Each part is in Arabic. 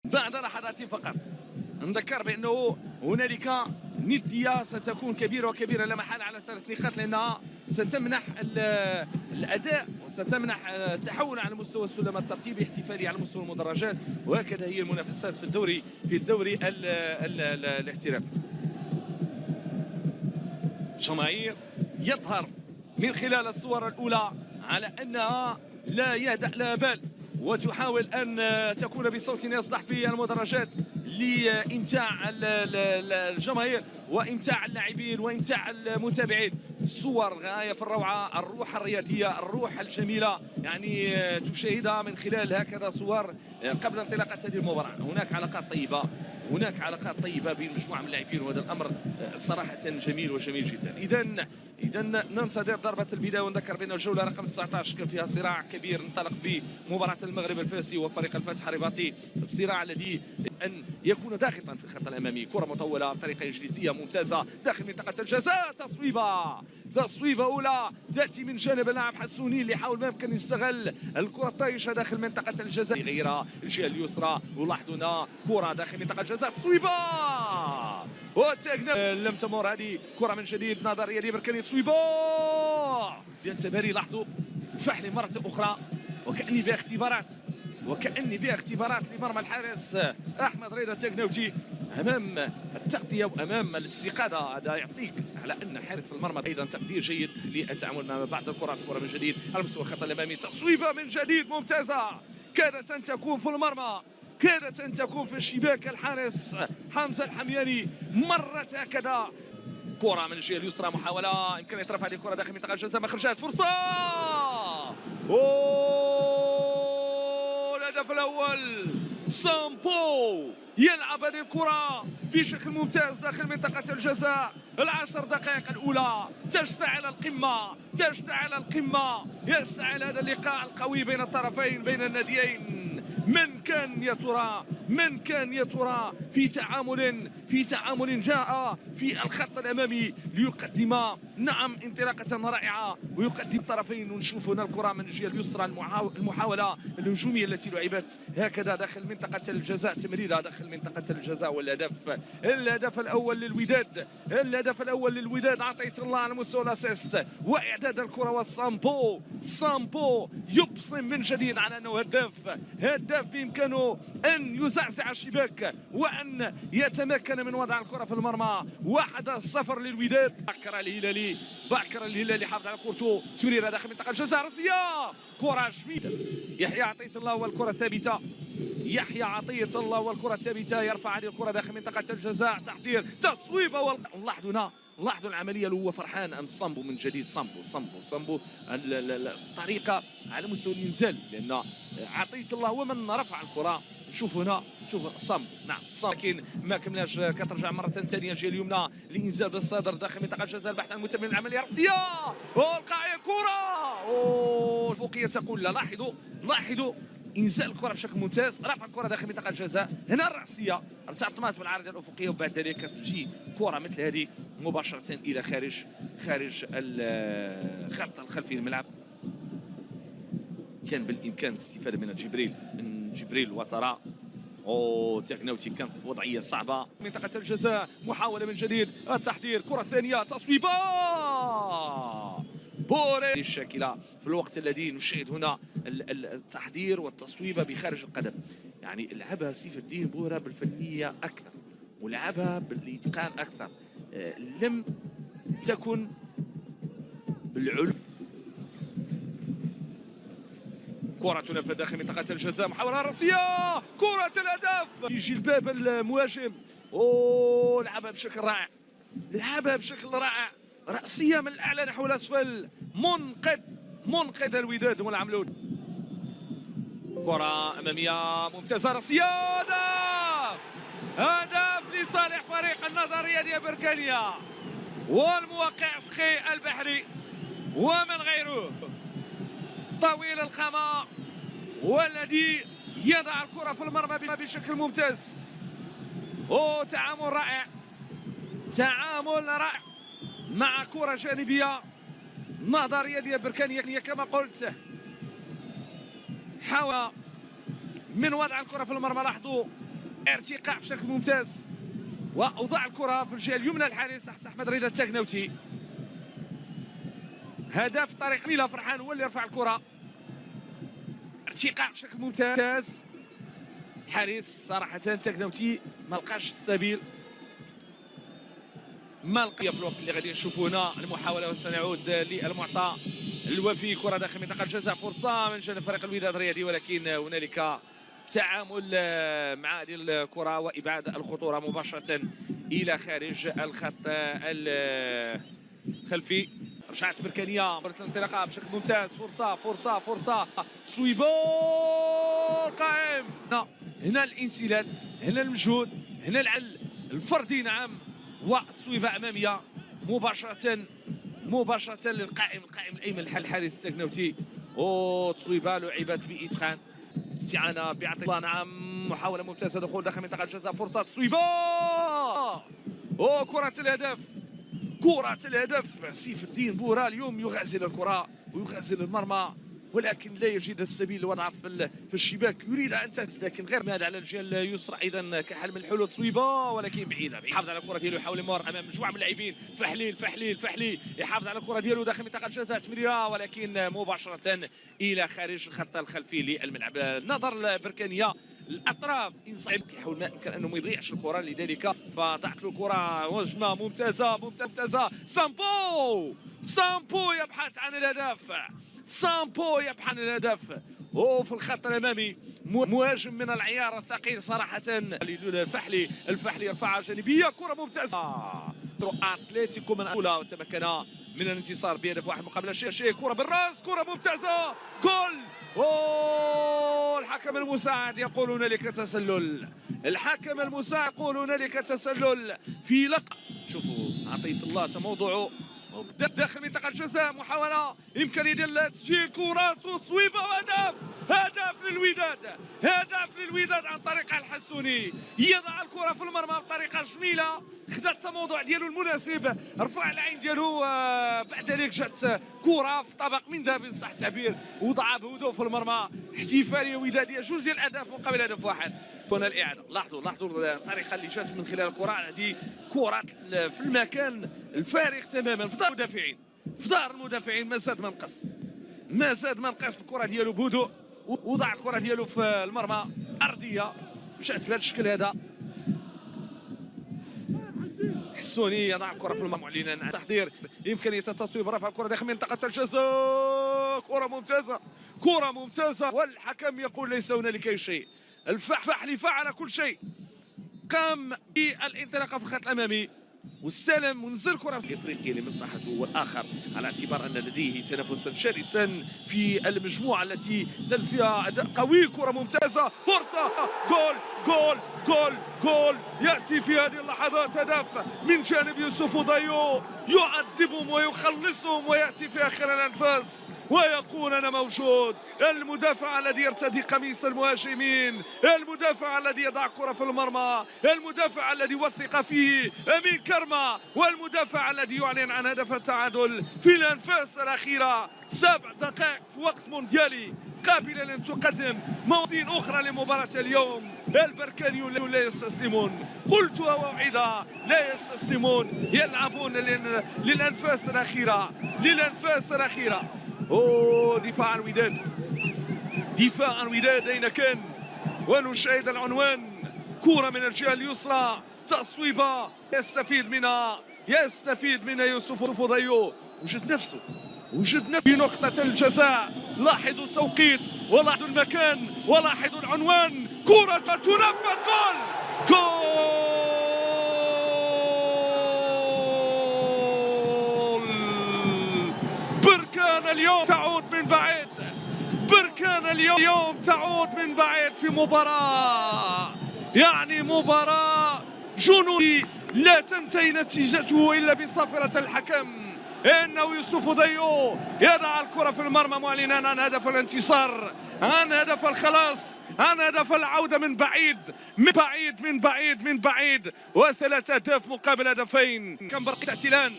بعد لحظات فقط نذكر بانه هنالك نديه ستكون كبيره وكبيره لا محاله على 3 نقاط، لانها ستمنح الاداء وستمنح التحول على مستوى السلم الترتيبي احتفالي على مستوى المدرجات، وهكذا هي المنافسات في الدوري الاحترافي. جماهير يظهر من خلال الصور الاولى على انها لا يهدأ لا بال، وتحاول ان تكون بصوت يصدح في المدرجات لامتاع الجماهير وامتاع اللاعبين وامتاع المتابعين. صور غايه في الروعه، الروح الرياضيه، الروح الجميله، يعني تشاهدها من خلال هكذا صور قبل انطلاقه هذه المباراه. هناك علاقات طيبه بين مجموعه من اللاعبين، وهذا الامر صراحه جميل وجميل جدا. اذا ننتظر ضربه البدايه، ونذكر بان الجوله رقم 19 كان فيها صراع كبير انطلق بمباراه المغرب الفاسي وفريق الفتح الرباطي، الصراع الذي ان يكون ضاغطا في الخط الامامي. كره مطوله بطريقه انجليزيه ممتازه داخل منطقه الجزاء، تصويبه اولى تاتي من جانب اللاعب حسوني اللي حاول ما يمكن يستغل الكره الطايشه داخل منطقه الجزاء، يغيرها الجهه اليسرى. ولاحظوا هنا كره داخل منطقه الجزاء، تصويبه وتاكنا لم تمر هذه كره من جديد، نظريه لبركاني، تصويبه التباري. لاحظوا فحل مره اخرى وكاني بها اختبارات لمرمى الحارس احمد رضا التكناوجي امام التغطيه وامام الاستقاده. هذا يعطيك على ان حارس المرمى ايضا تقدير جيد للتعامل مع بعض الكرات. كره من جديد على مستوى الخط الامامي، تصويبه من جديد ممتازه، كادت ان تكون في المرمى، كادت ان تكون في الشباك. الحارس حمزه الحمياني مرت هكذا، كره من الجهه اليسرى، محاوله يمكن ان يترفع هذه الكره داخل منطقه الجزاء، ما خرجت، فرصه. الهدف الاول، سامبو يلعب هذه الكره بشكل ممتاز داخل منطقه الجزاء. العشر دقائق الاولى تشتعل القمه، يشتعل هذا اللقاء القوي بين الطرفين، بين الناديين. من كان يا ترى في تعامل جاء في الخط الامامي ليقدم انطلاقه رائعه ويقدم الطرفين. ونشوف هنا الكره من الجهه اليسرى، المحاوله الهجوميه التي لعبت هكذا داخل منطقه الجزاء، تمريره داخل منطقه الجزاء. والهدف الاول للوداد عطية الله على مستوى الاسيست واعداد الكره. والسامبو يبصم من جديد على انه هداف بامكانه ان يزعزع الشباك وان يتمكن من وضع الكره في المرمى. 1-0 للوداد. باكر الهلالي حافظ على كورته، تمريره داخل منطقه الجزاء، راسيه، كره جميله. يحيى عطية الله والكره ثابته، يرفع هذه الكره داخل منطقه الجزاء، تحضير، تصويبه. لاحظوا العمليه اللي هو فرحان ام صامبو من جديد. صامبو الطريقه على مستوى الانزال، لان عطية الله هو من رفع الكره. شوف صامبو، لكن ما كملاش، كترجع مره ثانيه الجهه اليمنى لانزال بالصدر داخل منطقه الجزاء، البحث عن المتمم، العمليه راسيه، والقاع الكره الفوقيه تقول لا. لاحظوا انزال الكره بشكل ممتاز، رفع الكره داخل منطقه الجزاء، هنا الراسيه ارتطمت بالعارضه الافقيه، وبعد ذلك تجي كره مثل هذه مباشره الى خارج الخط الخلفي للملعب. كان بالامكان الاستفاده من جبريل وترى تكناوتي كان في وضعيه صعبه. منطقه الجزاء، محاوله من جديد، التحضير، كره ثانيه، تصويبه بوري الشاكله في الوقت الذي نشاهد هنا التحضير والتصويبه بخارج القدم. يعني لعبها سيف الدين بورا بالفنيه اكثر ولعبها بالاتقان اكثر، لم تكن بالعلو. كرة تنفذ داخل منطقة الجزاء، محاولة راسية، كرة الهدف، يجي الباب المهاجم، لعبها بشكل رائع، رأسية من الأعلى نحو الأسفل، منقذ الوداد والعملون. كرة أمامية ممتازة، رأسية، هدف لصالح فريق النهضة الرياضية بركانية والموقع سخي البحري ومن غيره. طويل القامة والذي يضع الكرة في المرمى بشكل ممتاز. تعامل رائع مع كرة جانبية النظريه ديال بركانيه كما قلت، حاول من وضع الكره في المرمى. لاحظوا ارتقاء بشكل ممتاز، وأوضع الكره في الجهه اليمنى الحارس احمد رضا التاكناوتي. هدف طريق ميلا فرحان هو اللي رفع الكره، ارتقاء بشكل ممتاز. حارس صراحه تاكناوتي ما لقاش السبيل، ما لقى في الوقت اللي غادي نشوفوا هنا المحاوله. وسنعود للمعطى الوفي، كره داخل منطقه الجزاء، فرصه من جانب فريق الوداد الرياضي، ولكن هنالك تعامل مع هذه الكره وابعاد الخطوره مباشره الى خارج الخط الخلفي. رجعت بركانيه الانطلاقه بشكل ممتاز، فرصه تصويبه قائم. هنا الانسلال، هنا المجهود، هنا العل الفردي، نعم، وتصويبه اماميه مباشره للقائم الايمن الحارس التاكناوتي. تصويبه لعبت باتقان، استعانه بعطيه الله، نعم، محاوله ممتازه، دخول داخل منطقه الجزاء، فرصه تصويبه. كرة الهدف. سيف الدين بورا اليوم يغازل الكرة ويغازل المرمى، ولكن لا يجد السبيل لوضعها في الشباك. يريد ان تهز، لكن غير ماد على الجهه اليسرى ايضا كحل من الحلول. تصويبه ولكن بعيده. يحافظ على الكره ديالو، يحاول يمر امام مجموعه من اللاعبين. فحليل يحافظ على الكره ديالو داخل منطقه الجزاء، تمريره ولكن مباشره الى خارج الخط الخلفي للملعب. نظر البركانيه الاطراف انصعب، كيحاول ما امكن انه ما يضيعش الكره، لذلك فضاعت له الكره. وجمه ممتازه. سامبو يبحث عن الهدف. في الخط الامامي مهاجم من العيار الثقيل صراحه. الفحلي يرفعها جانبيه، كره ممتازه. اتلتيكو من الاولى وتمكن من الانتصار بهدف واحد مقابل شيء. كره بالراس، كره ممتازه، جول. الحكم المساعد يقول هنالك تسلل. في لقطه شوفوا عطيه الله تموضعه داخل منطقه الجزاء، محاوله امكانيه ديال تسجيل كره وتصويبه هدف للوداد عن طريق الحسوني. يضع الكره في المرمى بطريقه جميله، خدا التموضع ديالو المناسب، رفع العين ديالو. بعد ذلك جات كره في طبق من ذهب ان صح التعبير، وضعها بهدوء في المرمى. احتفاليه وداديه، جوج ديال الاهداف مقابل هدف واحد. هنا الاعاده، لاحظوا الطريقه اللي جات من خلال الكره. هذه كره في المكان الفارغ تماما، في دار المدافعين. ما زاد ما نقص الكره ديالو بهدوء، وضع الكره ديالو في المرمى ارضيه، مشات بهذا الشكل هذا. حسوني يضع الكره في المرمى، معلنا عن تحضير امكانيه التصويب، رفع الكره داخل منطقه الجزاء. كره ممتازه والحكم يقول ليس هنالك شيء. الفحلي فعل كل شيء، قام بالانطلاقه في الخط الامامي والسلام ونزل كره في افريقيا لمصلحته والاخر، على اعتبار ان لديه تنافسا شرسا في المجموعه التي زل فيها اداء قوي. كره ممتازه، فرصه، جول ياتي في هذه اللحظات. هدف من جانب يوسف ضيو، يعذبهم ويخلصهم، وياتي في اخر الانفاس ويقول انا موجود. المدافع الذي يرتدي قميص المهاجمين، المدافع الذي يضع كرة في المرمى، المدافع الذي وثق فيه امين كرمة، والمدافع الذي يعلن عن هدف التعادل في الانفاس الاخيره. 7 دقائق في وقت مونديالي، قابله لان تقدم موازين اخرى لمباراه اليوم. البركانيون لا يستسلمون، قلتها وأعيدها، لا يستسلمون، يلعبون للانفاس الاخيره. دفاع عن وداد أين كان؟ ونشاهد العنوان، كرة من الجهة اليسرى، تصويبة يستفيد منها يوسف ضيو. وجد نفسه في نقطة الجزاء. لاحظوا التوقيت ولاحظوا المكان ولاحظوا العنوان. كرة تنفذ، جول. بركان اليوم تعود من بعيد في مباراة، يعني مباراة جنونية لا تنتهي نتيجته إلا بصافرة الحكم. إنه يوسف ضيو يضع الكرة في المرمى، معلنا عن هدف الانتصار، عن هدف الخلاص، عن هدف العودة من بعيد. و3 أهداف مقابل هدفين. كم برقة اعتلان،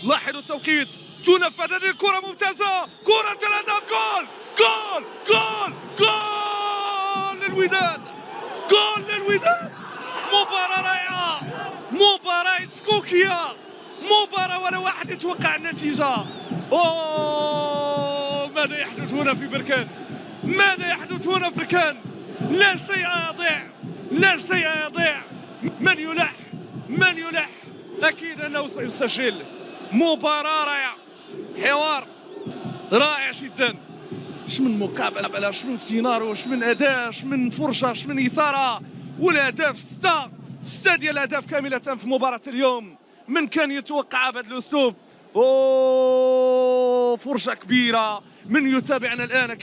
لاحظوا التوقيت، تنفذ هذه الكرة ممتازة، كرة الهدف، جول جول جول جول للوداد، جول للوداد. مباراة رائعة، مباراة سكوكية، مباراة ولا واحد يتوقع النتيجة. أوه ماذا يحدث هنا في بركان؟ ماذا يحدث هنا في بركان؟ لا شيء يضيع، لا شيء يضيع. من يلح، من يلح، أكيد أنه سيسجل. مباراة رائعة، حوار رائع جدا. اش من مقابله، اش من سيناريو، اش من اداء، اش من فرجه، اش من اثاره. والاهداف سته ديال الاهداف كامله في مباراه اليوم. من كان يتوقع بهذا الاسلوب؟ اوه فرجه كبيره. من يتابعنا الان